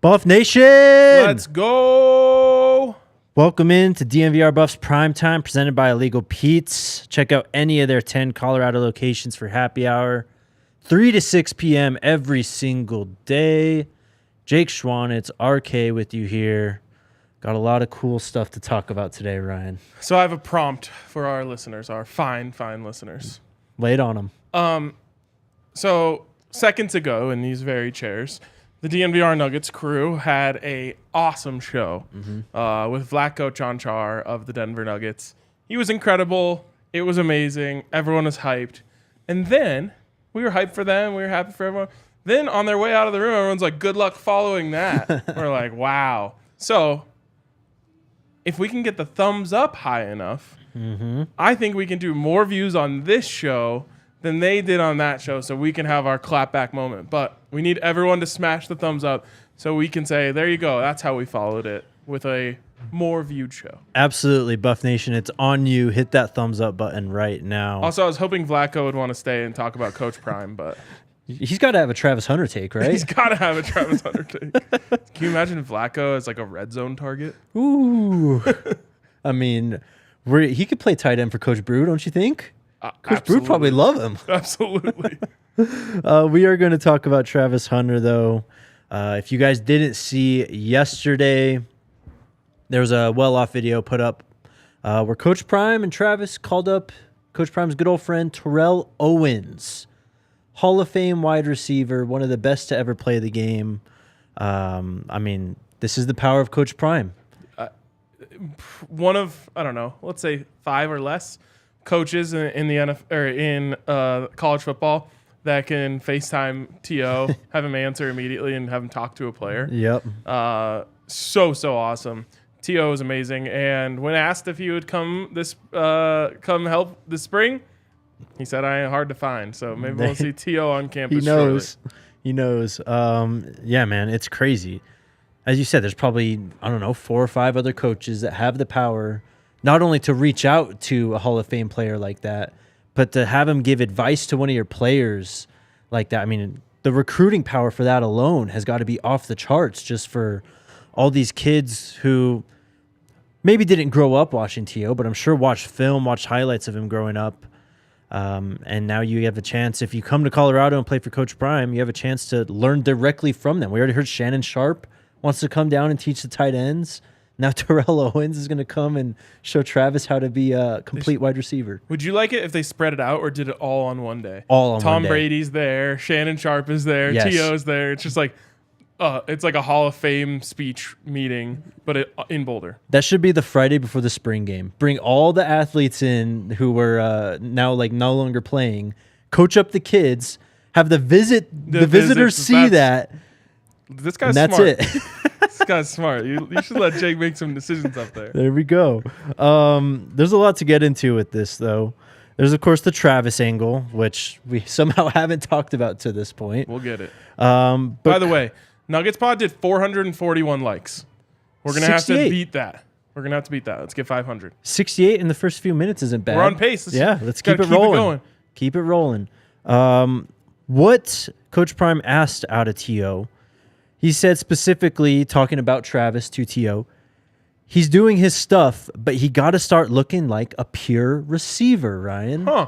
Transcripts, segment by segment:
Buff Nation! Let's go! Welcome in to DNVR Buffs Primetime, presented by Illegal Pete's. Check out any of their 10 Colorado locations for happy hour, 3 to 6 p.m. every single day. Jake Schwanitz, RK with you here. Got a lot of cool stuff to talk about today, Ryan. So I have a prompt for our listeners, our fine listeners. Lay it on them. So seconds ago in these very chairs, the DNVR Nuggets crew had a awesome show with Black Coach John Char of the Denver Nuggets. He was incredible. It was amazing. Everyone was hyped. And then we were hyped for them. We were happy for everyone. Then on their way out of the room, everyone's like, good luck following that. We're like, wow. So if we can get the thumbs up high enough, I think we can do more views on this show than they did on that show, so we can have our clapback moment. But we need everyone to smash the thumbs up so we can say, there you go. That's how we followed it with a more viewed show. Absolutely, Buff Nation. It's on you. Hit that thumbs up button right now. Also, I was hoping Vlaco would want to stay and talk about Coach Prime, but he's got to have a Travis Hunter take, right? He's got to have a Travis Hunter take. Can you imagine Vlaco as like a red zone target? Ooh. I mean, he could play tight end for Coach Brew, don't you think? Coach Brew probably love him. Absolutely. We are going to talk about Travis Hunter, though. If you guys didn't see yesterday, there was a well-off video put up where Coach Prime and Travis called up Coach Prime's good old friend Terrell Owens, Hall of Fame wide receiver, one of the best to ever play the game. I mean, this is the power of Coach Prime. One of, I don't know, let's say 5 or less coaches in the NFL or in college football that can FaceTime T.O., have him answer immediately, and have him talk to a player. Yep. So awesome. T.O. is amazing. And when asked if he would come help this spring, he said, "I ain't hard to find." So maybe we'll see T.O. on campus. He knows. Yeah, man, it's crazy. As you said, there's probably, 4 or 5 other coaches that have the power not only to reach out to a Hall of Fame player like that, but to have him give advice to one of your players like that. I mean, the recruiting power for that alone has got to be off the charts, just for all these kids who maybe didn't grow up watching T.O., but I'm sure watched film, watched highlights of him growing up. And now you have a chance, if you come to Colorado and play for Coach Prime, you have a chance to learn directly from them. We already heard Shannon Sharp wants to come down and teach the tight ends. Now Terrell Owens is going to come and show Travis how to be a complete wide receiver. Would you like it if they spread it out or did it all on one day? All on Tom one day. Brady's there, Shannon Sharp is there, Yes. T.O.'s there. It's just like it's like a Hall of Fame speech meeting, but in Boulder. That should be the Friday before the spring game. Bring all the athletes in who were now like no longer playing. Coach up the kids. Have the visitors see that. This guy's and that's smart. it. This guy's smart. You should let Jake make some decisions up there. There we go. There's a lot to get into with this, though. There's, of course, the Travis angle, which we somehow haven't talked about to this point. We'll get it. But by the way, Nuggets Pod did 441 likes. We're going to have to beat that. Let's get 500. 68 in the first few minutes isn't bad. We're on pace. Let's keep it rolling. Keep it rolling. What Coach Prime asked out of T.O., he said specifically, talking about Travis to T.O., he's doing his stuff, but he got to start looking like a pure receiver, Ryan. Huh.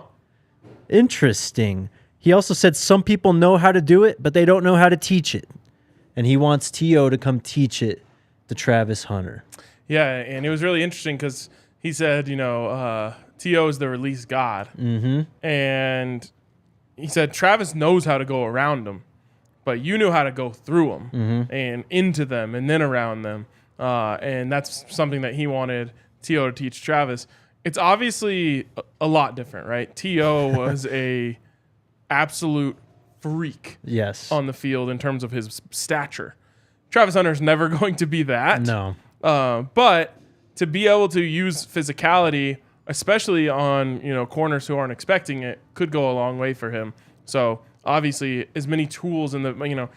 Interesting. He also said some people know how to do it, but they don't know how to teach it. And he wants T.O. to come teach it to Travis Hunter. Yeah, and it was really interesting because he said, T.O. is the release god. Mm-hmm. And he said Travis knows how to go around him, but you knew how to go through them and into them and then around them. And that's something that he wanted T.O. to teach Travis. It's obviously a lot different, right? T.O. was a absolute freak on the field in terms of his stature. Travis Hunter's never going to be that. No. But to be able to use physicality, especially on corners who aren't expecting it, could go a long way for him. So obviously, as many tools in the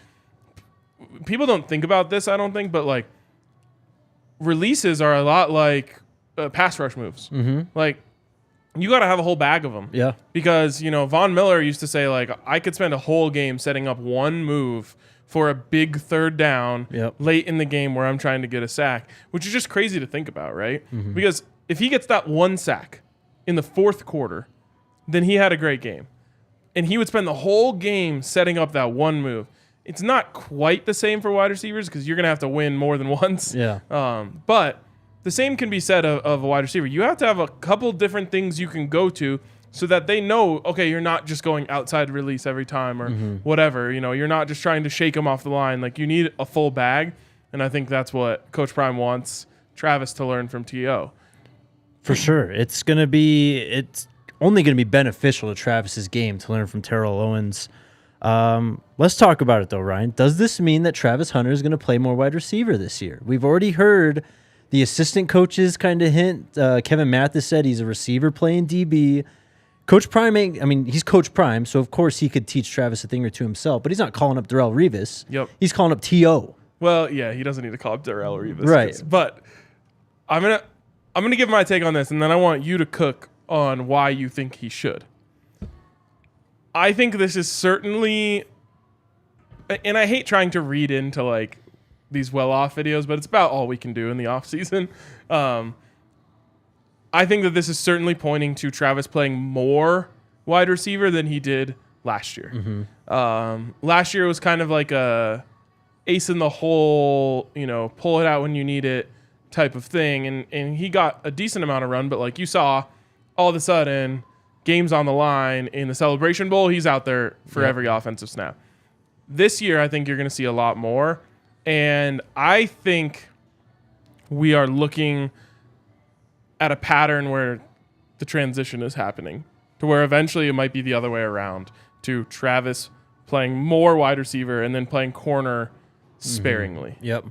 people don't think about this, I don't think, but like releases are a lot like pass rush moves. Mm-hmm. Like you got to have a whole bag of them. Yeah. Because, Von Miller used to say, like, I could spend a whole game setting up one move for a big third down late in the game where I'm trying to get a sack, which is just crazy to think about, right? Mm-hmm. Because if he gets that one sack in the fourth quarter, then he had a great game. And he would spend the whole game setting up that one move. It's not quite the same for wide receivers because you're going to have to win more than once. Yeah. But the same can be said of a wide receiver. You have to have a couple different things you can go to so that they know, okay, you're not just going outside release every time or whatever. You're not just trying to shake them off the line. Like, you need a full bag, and I think that's what Coach Prime wants Travis to learn from T.O. For sure. It's only going to be beneficial to Travis's game to learn from Terrell Owens. Let's talk about it, though, Ryan. Does this mean that Travis Hunter is going to play more wide receiver this year? We've already heard the assistant coaches kind of hint. Kevin Mathis said he's a receiver playing DB. Coach Prime, he's Coach Prime, so of course he could teach Travis a thing or two himself, but he's not calling up Darrelle Revis. Yep. He's calling up T.O. Well, yeah, he doesn't need to call up Darrelle Revis. Right. But I'm gonna give my take on this, and then I want you to cook on why you think he should. I think this is certainly, and I hate trying to read into like these well-off videos, but it's about all we can do in the off season. I think that this is certainly pointing to Travis playing more wide receiver than he did last year. Mm-hmm. Last year was kind of like a ace in the hole, pull it out when you need it type of thing. And he got a decent amount of run, but like you saw, all of a sudden, games on the line in the Celebration Bowl, he's out there for every offensive snap. This year, I think you're going to see a lot more. And I think we are looking at a pattern where the transition is happening to where eventually it might be the other way around to Travis playing more wide receiver and then playing corner sparingly. Yep.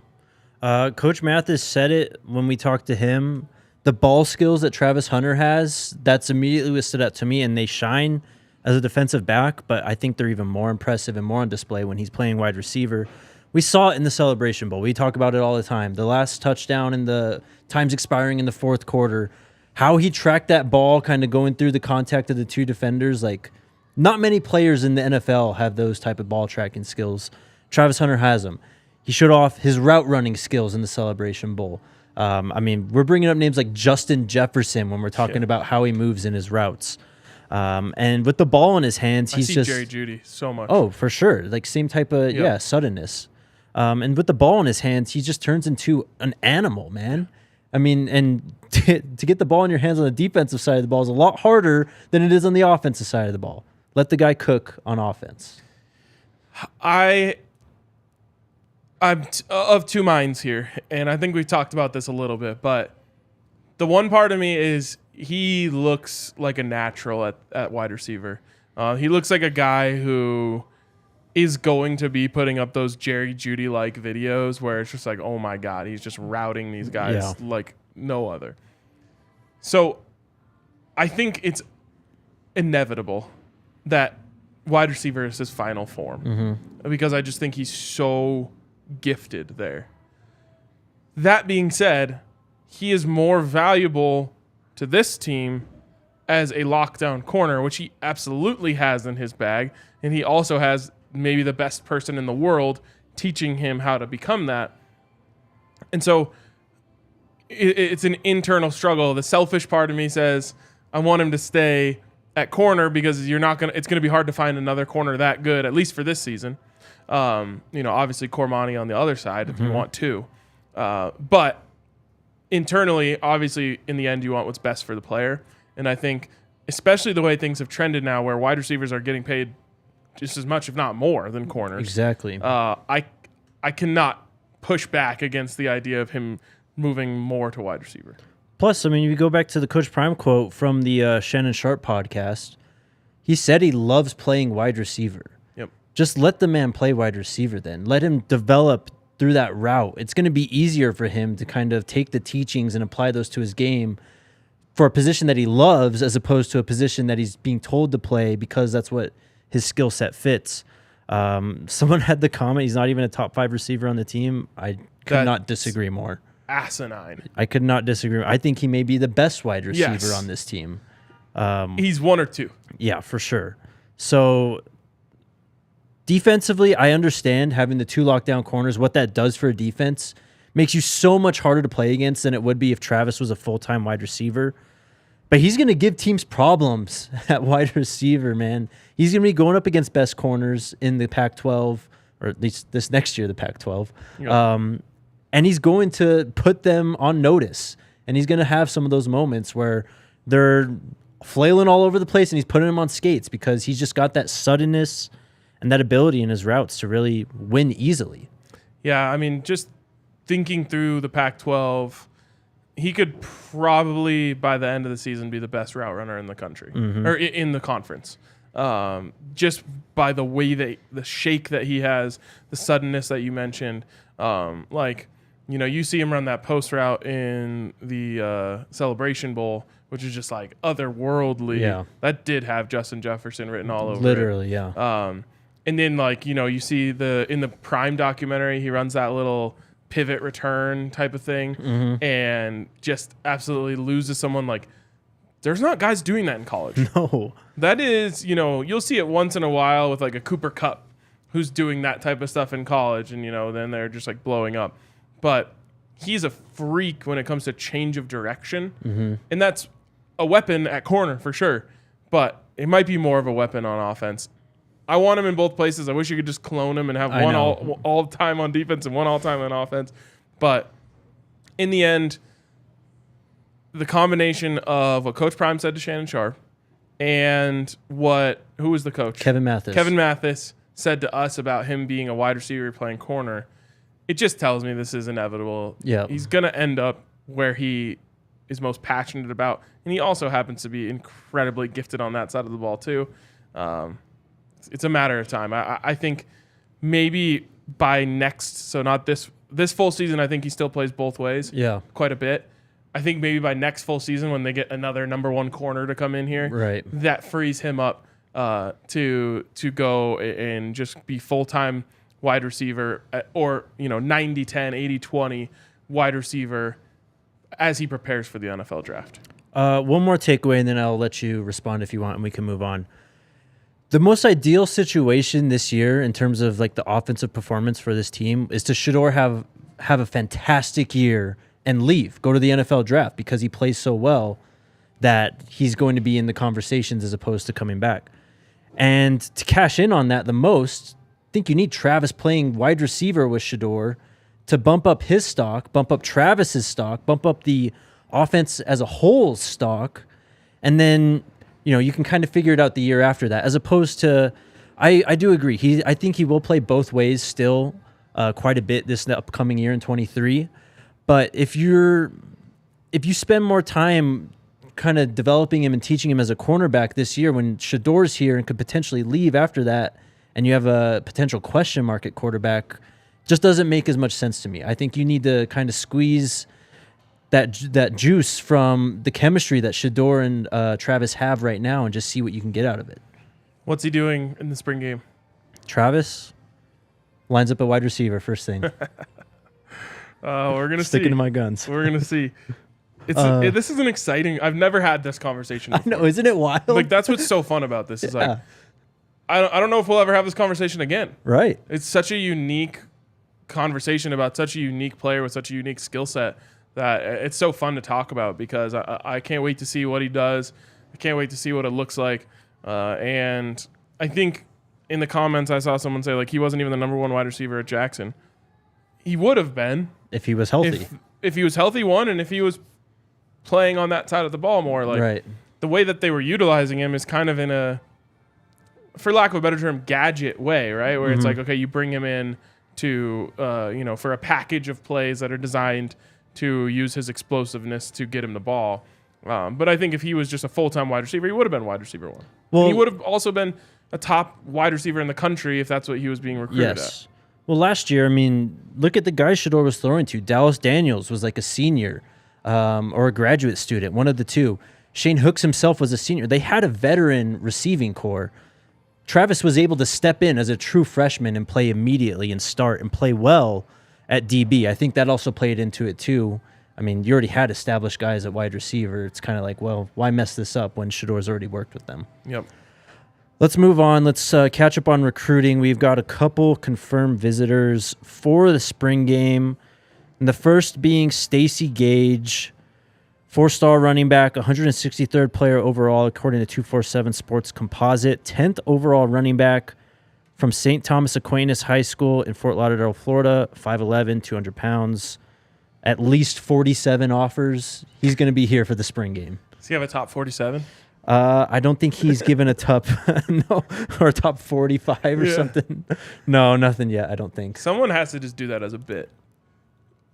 Coach Mathis said it when we talked to him. The ball skills that Travis Hunter has, that's immediately what stood out to me, and they shine as a defensive back, but I think they're even more impressive and more on display when he's playing wide receiver. We saw it in the Celebration Bowl. We talk about it all the time. The last touchdown in the times expiring in the fourth quarter, how he tracked that ball kind of going through the contact of the two defenders. Like, not many players in the NFL have those type of ball tracking skills. Travis Hunter has them. He showed off his route running skills in the Celebration Bowl. We're bringing up names like Justin Jefferson when we're talking about how he moves in his routes. And with the ball in his hands, he's just Jerry Jeudy so much. Oh, for sure. Like same type of suddenness. And with the ball in his hands, he just turns into an animal, man. And to get the ball in your hands on the defensive side of the ball is a lot harder than it is on the offensive side of the ball. Let the guy cook on offense. I'm of two minds here, and I think we've talked about this a little bit, but the one part of me is he looks like a natural at wide receiver. He looks like a guy who is going to be putting up those Jerry Jeudy-like videos where it's just like, oh my God, he's just routing these guys like no other. So I think it's inevitable that wide receiver is his final form because I just think he's so gifted there. That being said, he is more valuable to this team as a lockdown corner, which he absolutely has in his bag, and he also has maybe the best person in the world teaching him how to become that. And so it's an internal struggle. The selfish part of me says I want him to stay at corner because it's going to be hard to find another corner that good, at least for this season. Obviously Cormani on the other side if you want to. But internally, obviously, in the end, you want what's best for the player. And I think, especially the way things have trended now, where wide receivers are getting paid just as much, if not more, than corners. Exactly. I cannot push back against the idea of him moving more to wide receiver. Plus, if you go back to the Coach Prime quote from the Shannon Sharp podcast, he said he loves playing wide receiver. Yep. Just let the man play wide receiver then. Let him develop through that route. It's going to be easier for him to kind of take the teachings and apply those to his game for a position that he loves as opposed to a position that he's being told to play because that's what his skill set fits. Someone had the comment, he's not even a top 5 receiver on the team. I could not disagree more. Asinine. I could not disagree. I think he may be the best wide receiver on this team. He's one or two. Yeah, for sure. So defensively, I understand having the 2 lockdown corners, what that does for a defense. Makes you so much harder to play against than it would be if Travis was a full-time wide receiver. But he's going to give teams problems at wide receiver, man. He's going to be going up against best corners in the Pac-12, or at least this next year, the Pac-12. Yeah. And he's going to put them on notice. And he's going to have some of those moments where they're flailing all over the place and he's putting them on skates because he's just got that suddenness and that ability in his routes to really win easily. Yeah, I mean, just thinking through the Pac-12, he could probably, by the end of the season, be the best route runner in the country or in the conference. Just by the way the shake that he has, the suddenness that you mentioned. You see him run that post route in the Celebration Bowl, which is just like otherworldly. Yeah. That did have Justin Jefferson written all over Literally, it. yeah. And then you see in the Prime documentary, he runs that little pivot return type of thing and just absolutely loses someone. Like, there's not guys doing that in college. No. That is, you'll see it once in a while with like a Cooper Kupp who's doing that type of stuff in college, and then they're just like blowing up. But he's a freak when it comes to change of direction, and that's a weapon at corner for sure, but it might be more of a weapon on offense. I want him in both places. I wish you could just clone him and have one all time on defense and one all time on offense. But in the end, the combination of what Coach Prime said to Shannon Sharp and who was the coach? Kevin Mathis. Kevin Mathis said to us about him being a wide receiver playing corner, it just tells me this is inevitable. Yeah. He's going to end up where he is most passionate about, and he also happens to be incredibly gifted on that side of the ball too. It's a matter of time. I think maybe by not this full season, I think he still plays both ways. Yeah. Quite a bit. I think maybe by next full season when they get another number 1 corner to come in here, right, that frees him up to go and just be full-time wide receiver or 90-10, 80-20 wide receiver as he prepares for the NFL draft. One more takeaway, and then I'll let you respond if you want, and we can move on. The most ideal situation this year in terms of like the offensive performance for this team is to Shedeur have a fantastic year and leave, go to the NFL draft because he plays so well that he's going to be in the conversations as opposed to coming back. And to cash in on that the most, I think you need Travis playing wide receiver with Shedeur to bump up his stock, bump up Travis's stock, bump up the offense as a whole stock, and then you can kind of figure it out the year after that, as opposed to, I do agree. I think he will play both ways still quite a bit this upcoming year in 23. But if you spend more time kind of developing him and teaching him as a cornerback this year when Shedeur's here and could potentially leave after that, and you have a potential question mark at quarterback, just doesn't make as much sense to me. I think you need to kind of squeeze that juice from the chemistry that Shedeur and Travis have right now and just see what you can get out of it. What's he doing in the spring game? Travis lines up a wide receiver first thing. We're going to see. Sticking to my guns. We're going to see. This is an exciting... I've never had this conversation before. I know, isn't it wild? Like, that's what's so fun about this. Is like, I don't know if we'll ever have this conversation again. Right. It's such a unique conversation about such a unique player with such a unique skill set that it's so fun to talk about because I can't wait to see what he does. I can't wait to see what it looks like. And I think in the comments I saw someone say, like, he wasn't even the number 1 wide receiver at Jackson. He would have been. If he was healthy. If he was healthy, one, and if he was playing on that side of the ball more. Like, right. The way that they were utilizing him is kind of in a, for lack of a better term, gadget way, right? Where it's like, okay, you bring him in to, for a package of plays that are designed to use his explosiveness to get him the ball. But I think if he was just a full-time wide receiver, he would have been wide receiver 1. Well, and he would have also been a top wide receiver in the country if that's what he was being recruited at. Well, last year, I mean, look at the guys Shedeur was throwing to. Dallas Daniels was like a senior or a graduate student, one of the two. Shane Hooks himself was a senior. They had a veteran receiving core. Travis was able to step in as a true freshman and play immediately and start and play well at DB. I think that also played into it too. I mean, you already had established guys at wide receiver. It's kind of like, well, why mess this up when Shador's already worked with them? Yep. Let's move on. Let's catch up on recruiting. We've got a couple confirmed visitors for the spring game. And the first being Stacy Gage, 4-star running back, 163rd player overall according to 247 Sports Composite, 10th overall running back from St. Thomas Aquinas High School in Fort Lauderdale, Florida, 5'11", 200 pounds. At least 47 offers. He's going to be here for the spring game. Does he have a top 47? I don't think he's given a top no or a top 45 or something. No, nothing yet. I don't think. Someone has to just do that as a bit,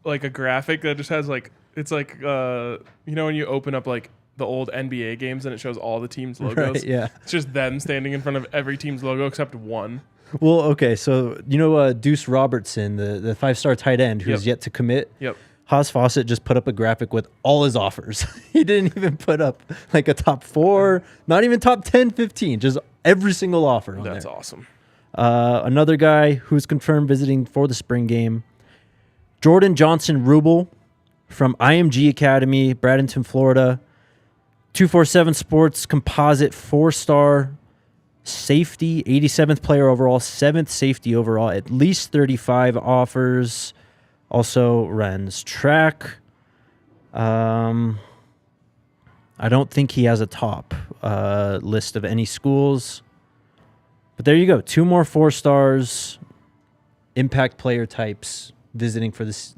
like a graphic that just has like it's like you know when you open up like the old NBA games and it shows all the teams' logos. Right, yeah, it's just them standing in front of every team's logo except one. Well, okay, so you know Deuce Robertson, the 5-star tight end who's yet to commit. Yep. Haas Fawcett just put up a graphic with all his offers. He didn't even put up like a top 4, not even top 10, 15, just every single offer on That's there. awesome. Another guy who's confirmed visiting for the spring game, Jordon Johnson-Rubell from IMG Academy, Bradenton, Florida. 247 Sports Composite, 4-star safety, 87th player overall, 7th safety overall, at least 35 offers. Also runs track. I don't think he has a top list of any schools. But there you go. 2 more 4-stars, impact player types visiting for this.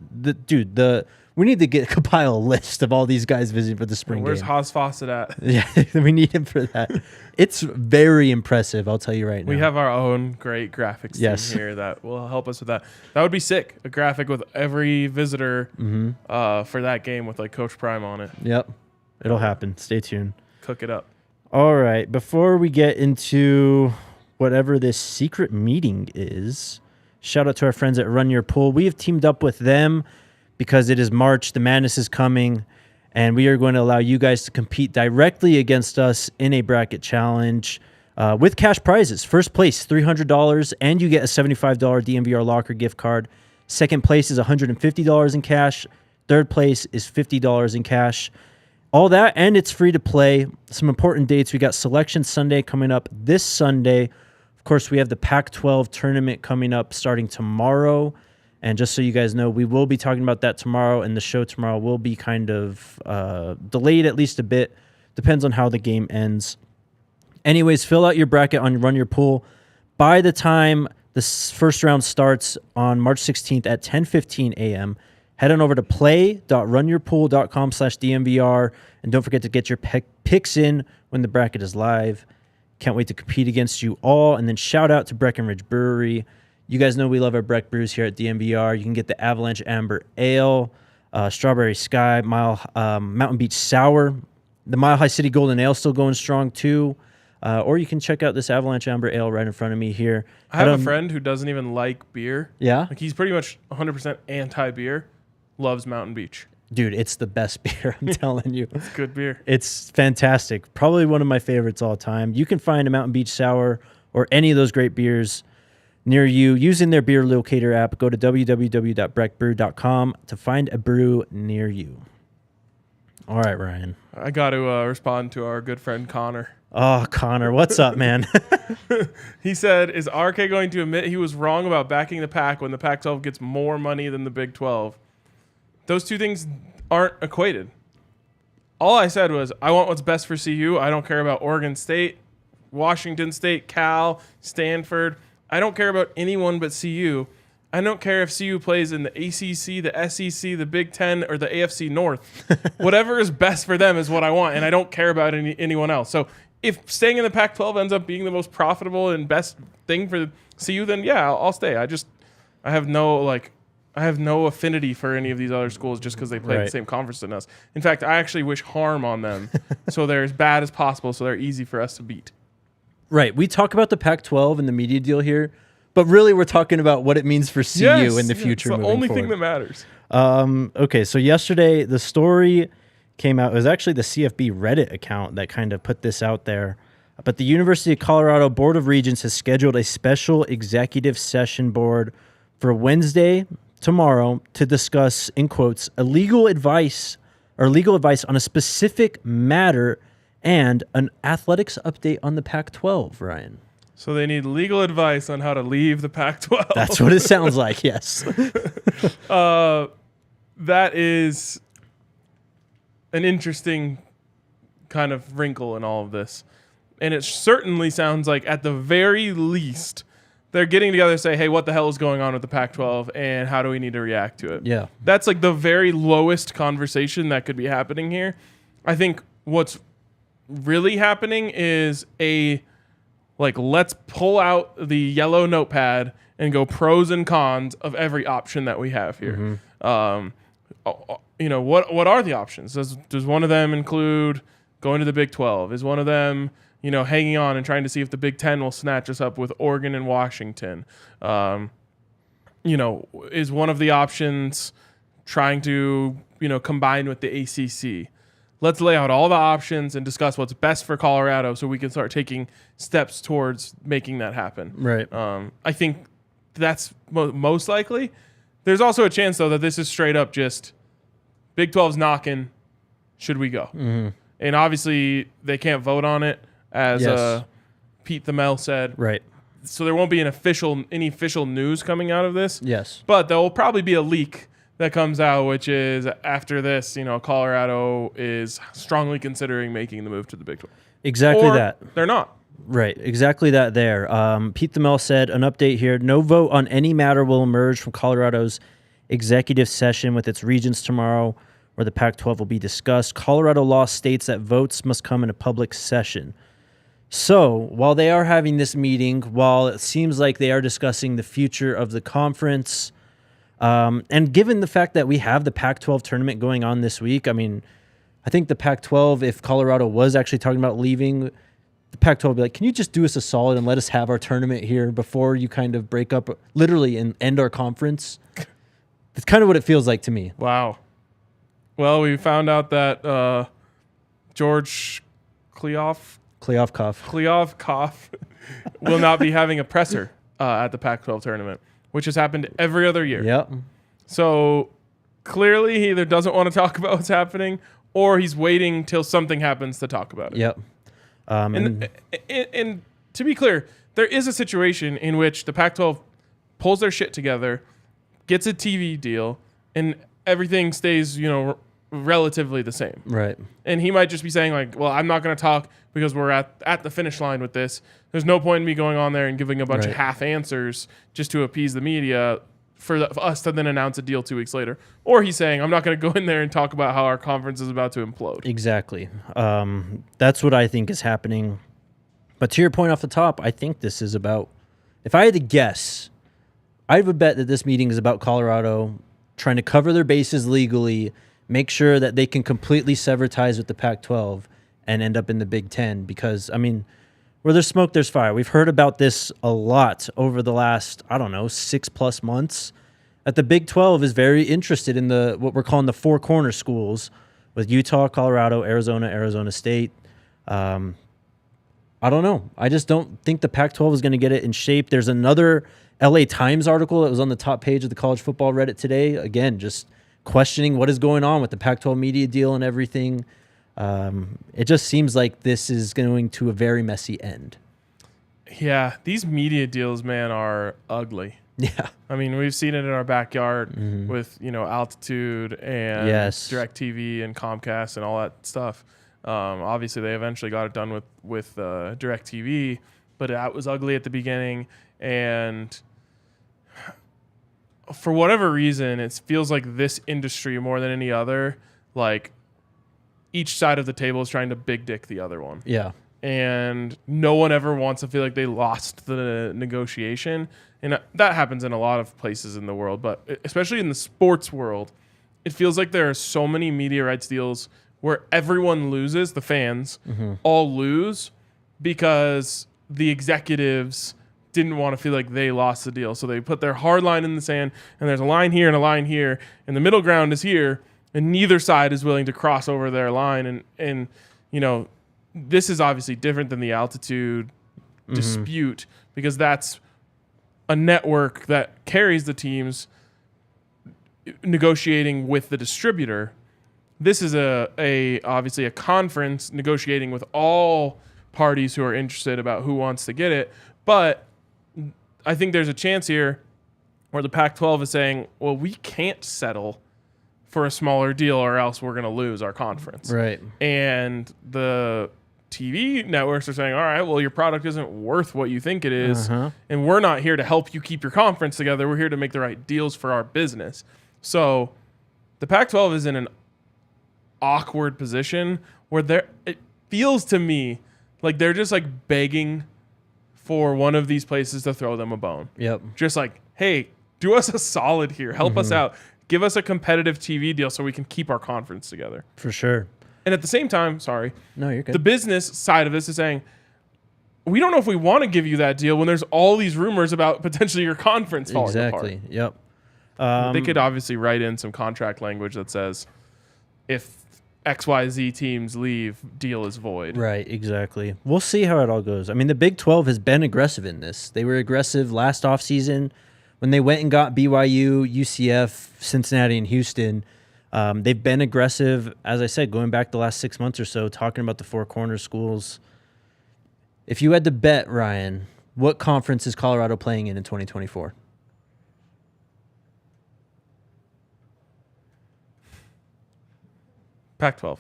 We need to compile a list of all these guys visiting for the spring Where's game. Haas Fawcett at? Yeah, we need him for that. It's very impressive, I'll tell you right now. We have our own great graphics team here that will help us with that. That would be sick. A graphic with every visitor for that game with like Coach Prime on it. Yep. It'll happen. Stay tuned. Cook it up. All right. Before we get into whatever this secret meeting is, shout out to our friends at Run Your Pool. We have teamed up with them because it is March, the madness is coming, and we are going to allow you guys to compete directly against us in a bracket challenge with cash prizes. First place, $300, and you get a $75 DNVR locker gift card. Second place is $150 in cash. Third place is $50 in cash. All that, and it's free to play. Some important dates. We got Selection Sunday coming up this Sunday. Of course, we have the Pac-12 tournament coming up starting tomorrow. And just so you guys know, we will be talking about that tomorrow, and the show tomorrow will be kind of delayed at least a bit. Depends on how the game ends. Anyways, fill out your bracket on Run Your Pool. By the time the first round starts on March 16th at 10:15 a.m., head on over to play.runyourpool.com/DNVR, and don't forget to get your picks in when the bracket is live. Can't wait to compete against you all. And then shout out to Breckenridge Brewery. You guys know we love our Breck brews here at DNVR. You can get the Avalanche Amber Ale, Strawberry Sky, Mountain Beach Sour. The Mile High City Golden Ale still going strong too. Or you can check out this Avalanche Amber Ale right in front of me here. I have a friend who doesn't even like beer. Yeah? Like he's pretty much 100% anti-beer. Loves Mountain Beach. Dude, it's the best beer, I'm telling you. It's good beer. It's fantastic. Probably one of my favorites all time. You can find a Mountain Beach Sour or any of those great beers near you using their beer locator app. Go to www.breckbrew.com to find a brew near you. All right, Ryan. I got to respond to our good friend Connor. Oh, Connor, what's up, man? He said, is RK going to admit he was wrong about backing the Pac when the Pac-12 gets more money than the Big 12? Those two things aren't equated. All I said was, I want what's best for CU. I don't care about Oregon State, Washington State, Cal, Stanford. I don't care about anyone but CU. I don't care if CU plays in the ACC, the SEC, the Big Ten, or the AFC North. Whatever is best for them is what I want, and I don't care about anyone else. So if staying in the Pac-12 ends up being the most profitable and best thing for CU, then yeah, I'll stay. I have no affinity for any of these other schools just because they play the same conference than us. In fact, I actually wish harm on them so they're as bad as possible so they're easy for us to beat. Right. We talk about the Pac-12 and the media deal here, but really we're talking about what it means for CU in the future. It's the only thing that matters. Okay, so yesterday the story came out. It was actually the CFB Reddit account that kind of put this out there. But the University of Colorado Board of Regents has scheduled a special executive session board for Wednesday, tomorrow to discuss, in quotes, legal advice on a specific matter and an athletics update on the Pac-12, Ryan. So they need legal advice on how to leave the Pac-12. That's what it sounds like, yes. That is an interesting kind of wrinkle in all of this. And it certainly sounds like, at the very least, they're getting together to say, hey, what the hell is going on with the Pac-12 and how do we need to react to it? Yeah. That's like the very lowest conversation that could be happening here. I think what's really happening is let's pull out the yellow notepad and go pros and cons of every option that we have here. What are the options? Does one of them include going to the Big 12? Is one of them, hanging on and trying to see if the Big 10 will snatch us up with Oregon and Washington? Is one of the options trying to, combine with the ACC? Let's lay out all the options and discuss what's best for Colorado so we can start taking steps towards making that happen. Right. I think that's most likely. There's also a chance, though, that this is straight up just Big 12's knocking. Should we go? Mm-hmm. And obviously, they can't vote on it, as Pete Thamel said. Right. So there won't be any official news coming out of this. Yes. But there will probably be a leak that comes out, which is after this, Colorado is strongly considering making the move to the Big 12. Exactly or that. They're not. Right, exactly that there. Pete Thamel said, an update here, no vote on any matter will emerge from Colorado's executive session with its regents tomorrow, where the Pac-12 will be discussed. Colorado law states that votes must come in a public session. So, while they are having this meeting, while it seems like they are discussing the future of the conference, and given the fact that we have the Pac-12 tournament going on this week, I mean, I think the Pac-12, if Colorado was actually talking about leaving, the Pac-12 would be like, can you just do us a solid and let us have our tournament here before you kind of break up, literally, and end our conference? That's kind of what it feels like to me. Wow. Well, we found out that George Kliavkoff will not be having a presser at the Pac-12 tournament, which has happened every other year. Yep. So clearly he either doesn't want to talk about what's happening or he's waiting till something happens to talk about it. Yep. And to be clear, there is a situation in which the Pac-12 pulls their shit together, gets a TV deal, and everything stays, relatively the same. Right. And he might just be saying, like, well, I'm not going to talk because we're at the finish line with this. There's no point in me going on there and giving a bunch of half answers just to appease the media for us to then announce a deal 2 weeks later. Or he's saying, I'm not going to go in there and talk about how our conference is about to implode. Exactly. That's what I think is happening. But to your point off the top, I think this is about, if I had to guess, I would bet that this meeting is about Colorado trying to cover their bases legally, make sure that they can completely sever ties with the Pac-12 and end up in the Big Ten. Because, I mean, where there's smoke, there's fire. We've heard about this a lot over the last, 6+ months. That the Big 12 is very interested in what we're calling the four corner schools with Utah, Colorado, Arizona State. I don't know. I just don't think the Pac-12 is going to get it in shape. There's another LA Times article that was on the top page of the college football Reddit today. Again, just questioning what is going on with the Pac-12 media deal and everything. It just seems like this is going to a very messy end. Yeah, these media deals, man, are ugly. Yeah. I mean, we've seen it in our backyard with, Altitude and DirecTV and Comcast and all that stuff. Obviously, they eventually got it done with DirecTV, but that was ugly at the beginning. And for whatever reason, it feels like this industry more than any other, like each side of the table is trying to big dick the other one. Yeah. And no one ever wants to feel like they lost the negotiation. And that happens in a lot of places in the world, but especially in the sports world, it feels like there are so many media rights deals where everyone loses, the fans all lose because the executives didn't want to feel like they lost the deal. So they put their hard line in the sand, and there's a line here and a line here, and the middle ground is here, and neither side is willing to cross over their line. And this is obviously different than the Altitude dispute because that's a network that carries the teams, negotiating with the distributor. This is obviously a conference negotiating with all parties who are interested about who wants to get it. But I think there's a chance here where the Pac-12 is saying, well, we can't settle for a smaller deal or else we're going to lose our conference. Right. And the TV networks are saying, all right, well, your product isn't worth what you think it is, and we're not here to help you keep your conference together. We're here to make the right deals for our business. So the Pac-12 is in an awkward position where it feels to me like they're just like begging for one of these places to throw them a bone. Yep. Just like, hey, do us a solid here. Help us out. Give us a competitive TV deal so we can keep our conference together. For sure. And at the same time, No, you're good. the business side of this is saying, we don't know if we want to give you that deal when there's all these rumors about potentially your conference falling apart. Exactly. Yep. They could obviously write in some contract language that says, if XYZ teams leave, deal is void. Right, exactly. We'll see how it all goes. I mean, the Big 12 has been aggressive in this. They were aggressive last offseason when they went and got BYU, UCF, Cincinnati, and Houston. They've been aggressive, as I said, going back the last 6 months or so, talking about the Four Corners schools. If you had to bet, Ryan, what conference is Colorado playing in 2024? Pac-12.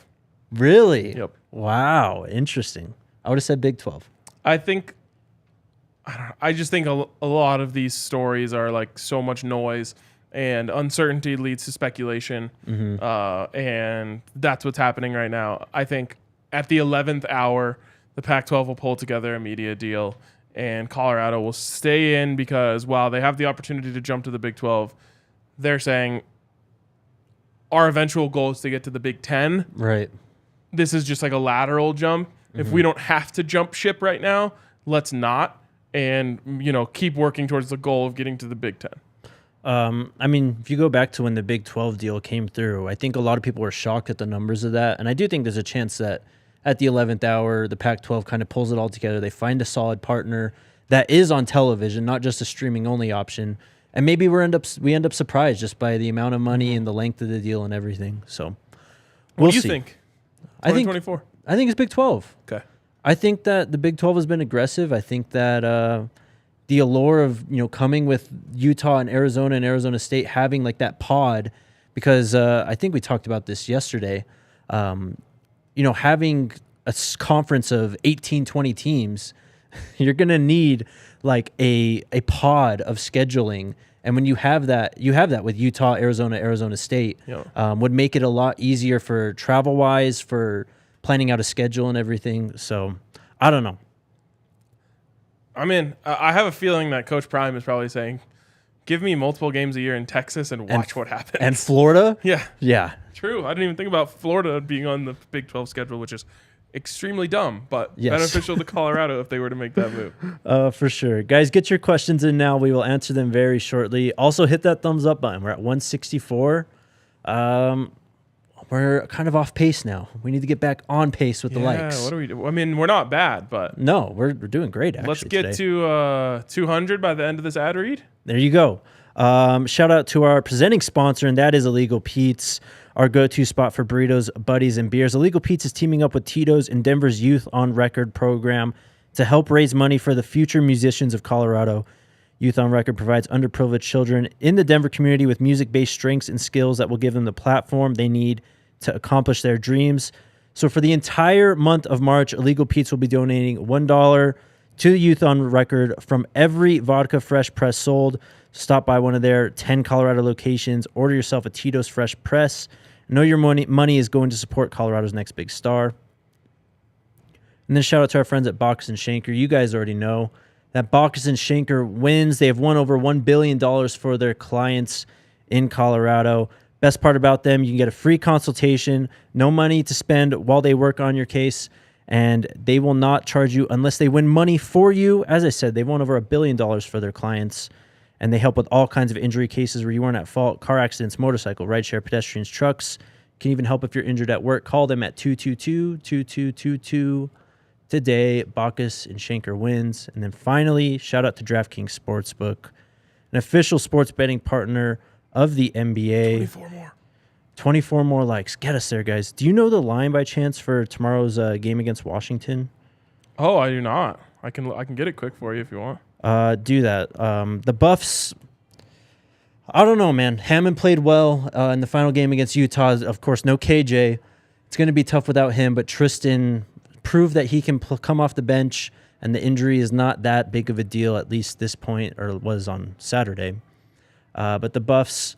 Really? Yep. Wow, interesting. I would have said Big 12. I just think a lot of these stories are like so much noise, and uncertainty leads to speculation. And that's what's happening right now. I think at the 11th hour, the Pac-12 will pull together a media deal, and Colorado will stay in because while they have the opportunity to jump to the Big 12, they're saying our eventual goal is to get to the Big 10. Right. This is just like a lateral jump. If we don't have to jump ship right now, let's not, and keep working towards the goal of getting to the Big 10. I mean, if you go back to when the Big 12 deal came through, I think a lot of people were shocked at the numbers of that. And I do think there's a chance that at the 11th hour, the Pac-12 kind of pulls it all together. They find a solid partner that is on television, not just a streaming-only option. And maybe we end up surprised just by the amount of money and the length of the deal and everything. So What do you think? 2024? I think it's Big 12. Okay. I think that the Big 12 has been aggressive. I think that the allure of coming with Utah and Arizona State having like that pod, because I think we talked about this yesterday. Having a conference of 18, 20 teams, you're gonna need like a pod of scheduling. And when you have that with Utah, Arizona State, would make it a lot easier for travel-wise, for planning out a schedule and everything. So, I don't know. I have a feeling that Coach Prime is probably saying, give me multiple games a year in Texas and watch what happens. And Florida? Yeah. Yeah. True. I didn't even think about Florida being on the Big 12 schedule, which is extremely dumb, but beneficial to Colorado if they were to make that move. For sure. Guys, get your questions in now. We will answer them very shortly. Also, hit that thumbs up button. We're at 164. We're kind of off pace now. We need to get back on pace with the likes. What do we do? I mean, we're not bad, but... No, we're doing great, actually. Let's get today. to 200 by the end of this ad read. There you go. Shout out to our presenting sponsor, and that is Illegal Pete's, our go-to spot for burritos, buddies, and beers. Illegal Pete's is teaming up with Tito's and Denver's Youth on Record program to help raise money for the future musicians of Colorado. Youth on Record provides underprivileged children in the Denver community with music-based strengths and skills that will give them the platform they need to accomplish their dreams. So for the entire month of March, Illegal Pete's will be donating $1 to the Youth on Record from every vodka fresh press sold. Stop by one of their 10 Colorado locations. Order yourself a Tito's Fresh Press. Know your money is going to support Colorado's next big star. And then shout out to our friends at Bacchus & Schenker. You guys already know that Bacchus & Schenker wins. They have won over $1 billion for their clients in Colorado. Best part about them, you can get a free consultation, no money to spend while they work on your case, and they will not charge you unless they win money for you. As I said, they've won over $1 billion for their clients, and they help with all kinds of injury cases where you weren't at fault, car accidents, motorcycle, rideshare, pedestrians, trucks. Can even help if you're injured at work. Call them at 222-2222 today. Bacchus & Schenker wins. And then finally, shout out to DraftKings Sportsbook, an official sports betting partner of the NBA. 24 more. 24 more likes. Get us there, guys. Do you know the line by chance for tomorrow's game against Washington? Oh, I do not. I can get it quick for you if you want. Do that. The Buffs, I don't know, man. Hammond played well in the final game against Utah. Of course, no KJ. It's going to be tough without him, but Tristan proved that he can come off the bench, and the injury is not that big of a deal, at least this point, or was on Saturday. But the Buffs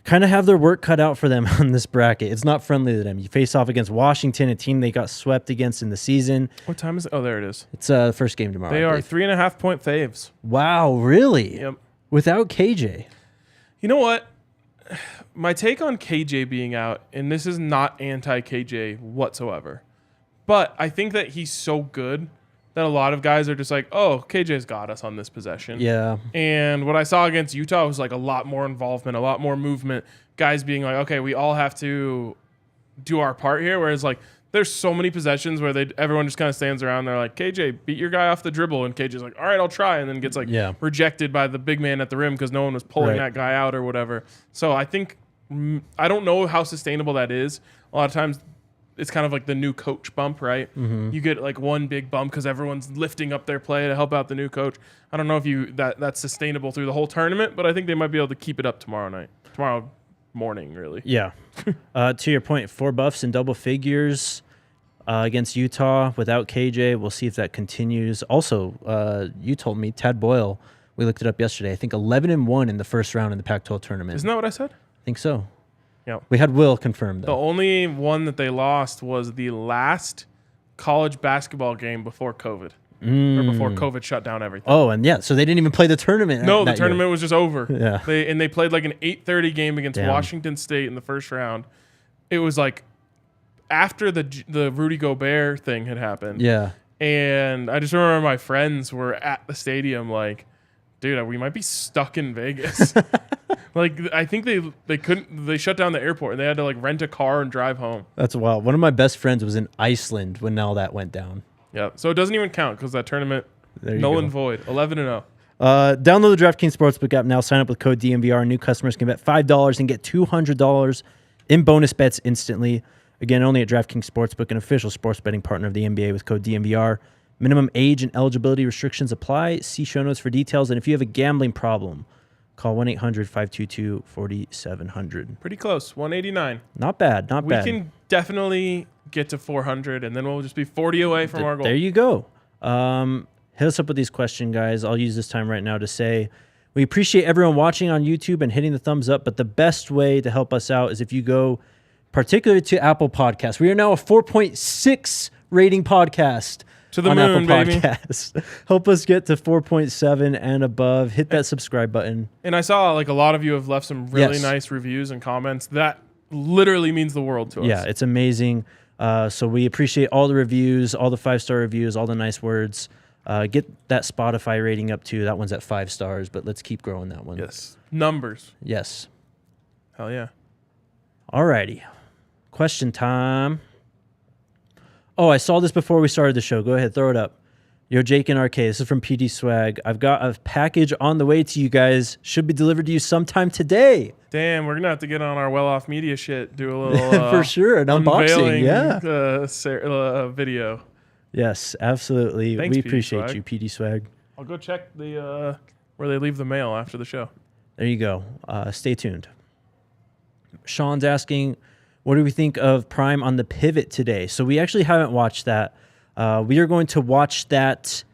kind of have their work cut out for them on this bracket. It's not friendly to them. You face off against Washington, a team they got swept against in the season. What time is it? Oh, there it is. It's the first game tomorrow. They are 3.5 point faves. Wow, really? Yep. Without KJ? You know what? My take on KJ being out, and this is not anti-KJ whatsoever, but I think that he's so good that a lot of guys are just like, oh, KJ's got us on this possession. Yeah. And what I saw against Utah was like a lot more involvement, a lot more movement, guys being like, okay, we all have to do our part here. Whereas like there's so many possessions where everyone just kind of stands around. They're like, KJ, beat your guy off the dribble. And KJ's like, all right, I'll try. And then gets like rejected by the big man at the rim because no one was pulling that guy out or whatever. So I think, I don't know how sustainable that is. A lot of times it's kind of like the new coach bump, right? Mm-hmm. You get like one big bump because everyone's lifting up their play to help out the new coach. I don't know if that's sustainable through the whole tournament, but I think they might be able to keep it up tomorrow morning, really. Yeah. To your point, 4 Buffs in double figures against Utah without KJ. We'll see if that continues. Also, you told me Tad Boyle, we looked it up yesterday, I think 11-1 in the first round in the Pac-12 tournament. Isn't that what I said? I think so. Yeah. We had Will confirmed, though. The only one that they lost was the last college basketball game before COVID. Or before COVID shut down everything. Oh, and yeah, so they didn't even play the tournament. No, the tournament was just over. Yeah. They played like an 8:30 game against Washington State in the first round. It was like after the Rudy Gobert thing had happened. Yeah. And I just remember my friends were at the stadium like, dude, we might be stuck in Vegas. Like, I think they shut down the airport and they had to like rent a car and drive home. That's wild. One of my best friends was in Iceland when all that went down. Yeah. So it doesn't even count because that tournament, null and void, 11-0. Download the DraftKings Sportsbook app now. Sign up with code DNVR. New customers can bet $5 and get $200 in bonus bets instantly. Again, only at DraftKings Sportsbook, an official sports betting partner of the NBA with code DNVR. Minimum age and eligibility restrictions apply. See show notes for details. And if you have a gambling problem, call 1-800-522-4700. Pretty close. 189. Not bad. Not bad. We can definitely get to 400, and then we'll just be 40 away from our goal. There you go. Hit us up with these questions, guys. I'll use this time right now to say we appreciate everyone watching on YouTube and hitting the thumbs up, but the best way to help us out is if you go particularly to Apple Podcasts. We are now a 4.6 rating podcast. To the on moon, Apple baby. Podcasts. Help us get to 4.7 and above. Hit that subscribe button. And I saw like a lot of you have left some really nice reviews and comments. That literally means the world to us. Yeah, it's amazing. So we appreciate all the reviews, all the 5-star reviews, all the nice words. Get that Spotify rating up too. That one's at 5 stars, but let's keep growing that one. Yes. Numbers. Yes. Hell yeah. Alrighty. Question time. Oh, I saw this before we started the show. Go ahead, throw it up. Yo, Jake and RK, this is from PD Swag. I've got a package on the way to you guys. Should be delivered to you sometime today. Damn, we're going to have to get on our well-off media shit, do a little for sure, an unboxing, video. Yes, absolutely. Thanks, we PD appreciate Swag. you, PD Swag. I'll go check the where they leave the mail after the show. There you go. Stay tuned. Sean's asking, what do we think of Prime on the Pivot today? So we actually haven't watched that. We are going to watch that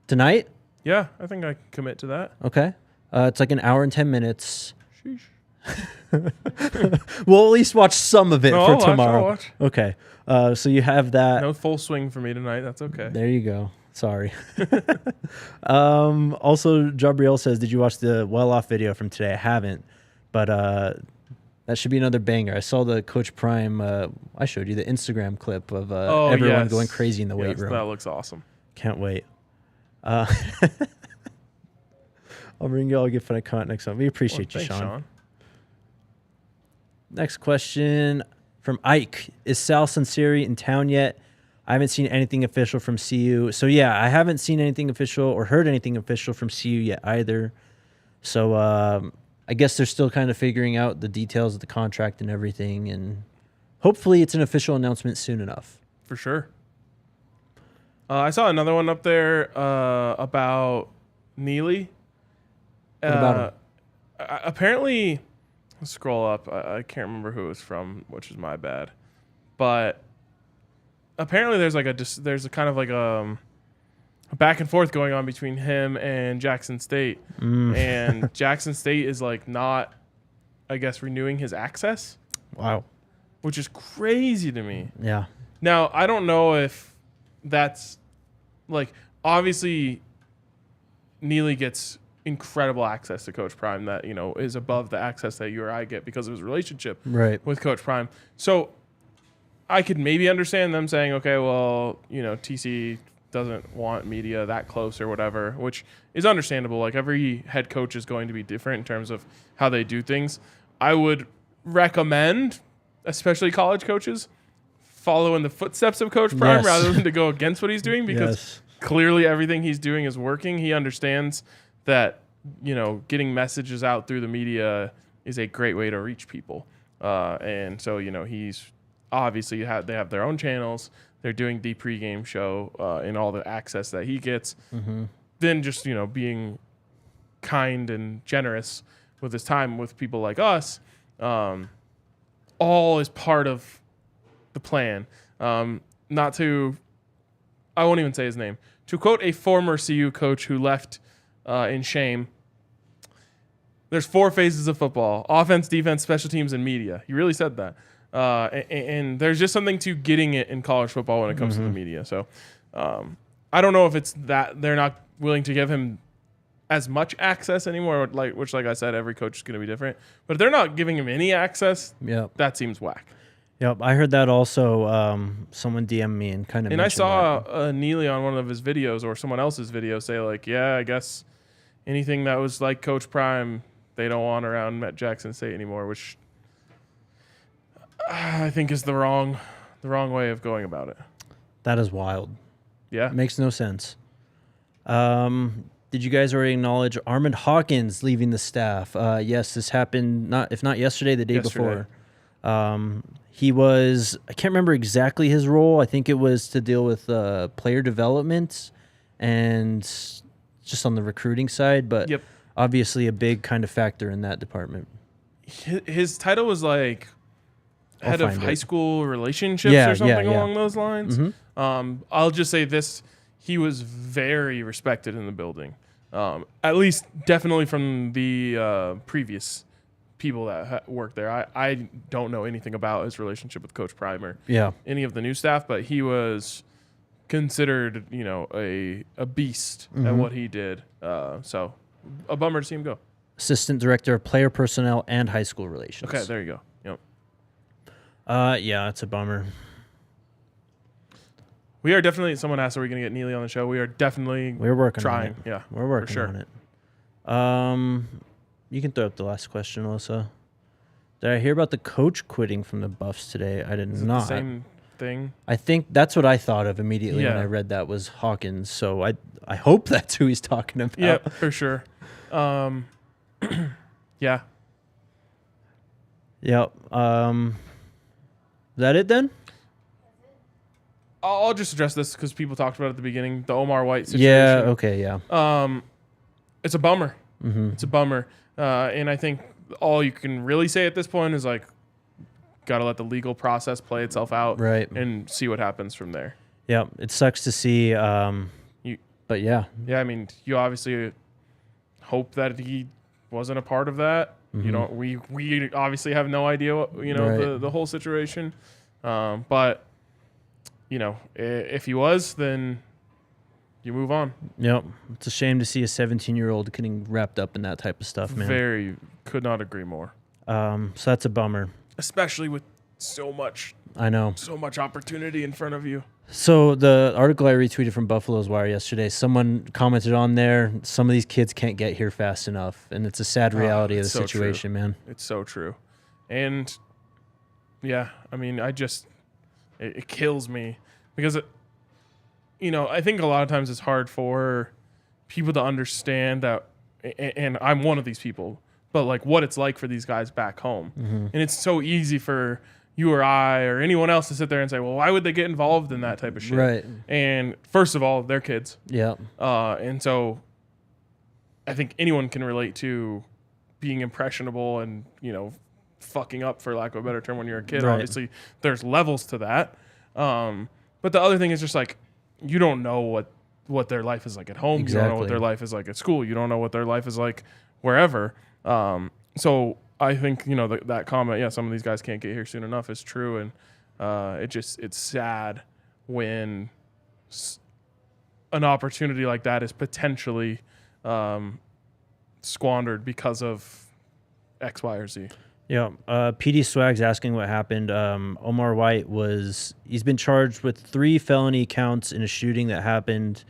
tonight. Yeah, I think I can commit to that. Okay. It's like an hour and 10 minutes. Sheesh. We'll at least watch some of it for tomorrow. I'll watch. Okay. So you have that. No full swing for me tonight. That's okay. There you go. Sorry. Also, Jabriel says, did you watch the well-off video from today? I haven't. But that should be another banger. I saw the Coach Prime. I showed you the Instagram clip of everyone going crazy in the weight room. That looks awesome. Can't wait. I'll bring you all a good fun comment next time. We appreciate you, thanks, Sean. Next question from Ike. Is Sal Sunseri in town yet? I haven't seen anything official from CU. So, yeah, I haven't seen anything official or heard anything official from CU yet either. So, I guess they're still kind of figuring out the details of the contract and everything, and hopefully it's an official announcement soon enough. For sure. I saw another one up there about Neely. What about him? Apparently, let's scroll up. I can't remember who it was from, which is my bad. But apparently, there's a kind of like a back and forth going on between him and Jackson State, and Jackson State is like not, I guess, renewing his access. Wow, which is crazy to me. Yeah. Now I don't know if that's like obviously Neely gets incredible access to Coach Prime that, you know, is above the access that you or I get because of his relationship with Coach Prime. So I could maybe understand them saying, okay, well, you know, TC doesn't want media that close or whatever, which is understandable. Like every head coach is going to be different in terms of how they do things. I would recommend, especially college coaches, follow in the footsteps of Coach Prime rather than to go against what he's doing, because clearly everything he's doing is working. He understands that, you know, getting messages out through the media is a great way to reach people. And so, you know, he's obviously they have their own channels. They're doing the pregame show and all the access that he gets. Then just, you know, being kind and generous with his time with people like us, all is part of the plan. I won't even say his name. To quote a former CU coach who left in shame, there's 4 phases of football: offense, defense, special teams, and media. He really said that. And there's just something to getting it in college football when it comes to the media. So I don't know if it's that they're not willing to give him as much access anymore, which like I said, every coach is going to be different. But if they're not giving him any access, that seems whack. Yep, I heard that also. Someone DM'd me and kind of. And I saw Neely on one of his videos or someone else's video say like, yeah, I guess anything that was like Coach Prime, they don't want around at Jackson State anymore, which I think is the wrong way of going about it. That is wild. Yeah, it makes no sense. Did you guys already acknowledge Armand Hawkins leaving the staff? Yes, this happened if not yesterday, the day before. He was, I can't remember exactly his role. I think it was to deal with player development and just on the recruiting side, but obviously a big kind of factor in that department. His title was like head of high school relationships or something along those lines. I'll just say this. He was very respected in the building, at least definitely from the previous people that worked there. I don't know anything about his relationship with Coach Prime or any of the new staff, but he was considered, you know, a beast at what he did. So a bummer to see him go. Assistant Director of Player Personnel and High School Relations. Okay, there you go. Yep. Yeah, it's a bummer. We are definitely. Someone asked, "Are we going to get Neely on the show?" We are definitely. We're working trying. on it. Yeah, we're working on it. You can throw up the last question, Alyssa. Did I hear about the coach quitting from the Buffs today? I did not. The same thing. I think that's what I thought of immediately when I read that was Hawkins. So I hope that's who he's talking about. Yeah, for sure. Yeah. Yep. Is that it then? I'll just address this because people talked about it at the beginning, the Omar White situation. Yeah, okay, yeah. It's a bummer. It's a bummer. And I think all you can really say at this point is, like, got to let the legal process play itself out and see what happens from there. Yeah, it sucks to see. But, yeah. Yeah, I mean, you obviously hope that he wasn't a part of that. You know, we obviously have no idea what, you know, the whole situation. But, you know, if he was, then you move on. Yep. It's a shame to see a 17-year-old getting wrapped up in that type of stuff, man. Could not agree more. So that's a bummer. Especially with so much opportunity in front of you. So the article I retweeted from Buffalo's Wire yesterday, someone commented on there, some of these kids can't get here fast enough. And it's a sad reality of the situation, man. It's so true. And, yeah, I mean, it kills me because, you know, I think a lot of times it's hard for people to understand that, and I'm one of these people, but like what it's like for these guys back home. Mm-hmm. And it's so easy for you or I or anyone else to sit there and say, well, why would they get involved in that type of shit? Right. And first of all, they're kids. Yeah. And so I think anyone can relate to being impressionable and, fucking up, for lack of a better term, when you're a kid. Right. Obviously, there's levels to that. But the other thing is just like, you don't know what their life is like at home. Exactly. You don't know what their life is like at school. You don't know what their life is like wherever. So I think, that comment, some of these guys can't get here soon enough is true. And it's sad when an opportunity like that is potentially squandered because of X, Y, or Z. Yeah. PD Swag's asking what happened. Omar White he's been charged with 3 felony counts in a shooting that happened,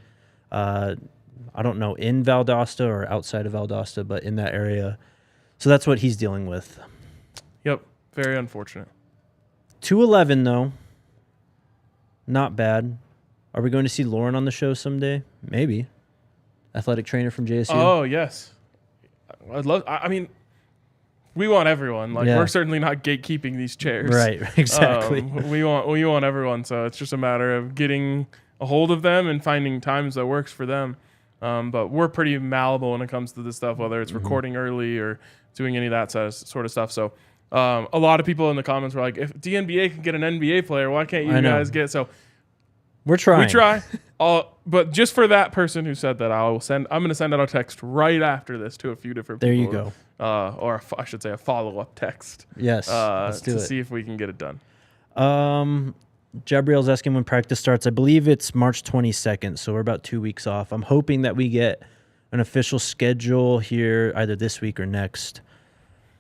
I don't know, in Valdosta or outside of Valdosta, but in that area. So that's what he's dealing with. Yep. Very unfortunate. 211, though. Not bad. Are we going to see Lauren on the show someday? Maybe. Athletic trainer from JSU. Oh, yes. I mean, we want everyone. Like, we're certainly not gatekeeping these chairs. Right, exactly. We want everyone. So it's just a matter of getting a hold of them and finding times that works for them. But we're pretty malleable when it comes to this stuff, whether it's recording early or doing any of that sort of stuff. So a lot of people in the comments were like, if DNBA can get an NBA player, why can't you guys get? So we're trying. We try. But just for that person who said that, I'm going to send out a text right after this to a few different people. There you go. Or I should say a follow-up text. Yes. Let's do it. See if we can get it done. Jabriel's asking when practice starts. I believe it's March 22nd, so we're about 2 weeks off. I'm hoping that we get an official schedule here either this week or next.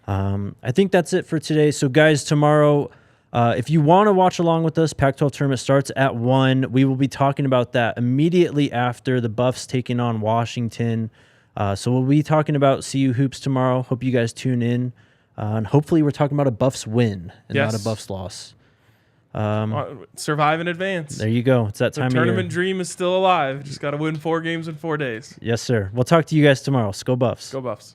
I think that's it for today. So, guys, tomorrow, if you want to watch along with us, Pac-12 tournament starts at 1. We will be talking about that immediately after the Buffs taking on Washington. So we'll be talking about CU hoops tomorrow. Hope you guys tune in. And hopefully we're talking about a Buffs win and not a Buffs loss. Survive in advance. There you go. It's that time of year. The tournament dream is still alive. Just got to win 4 games in 4 days. Yes, sir. We'll talk to you guys tomorrow. Go Buffs. Go Buffs.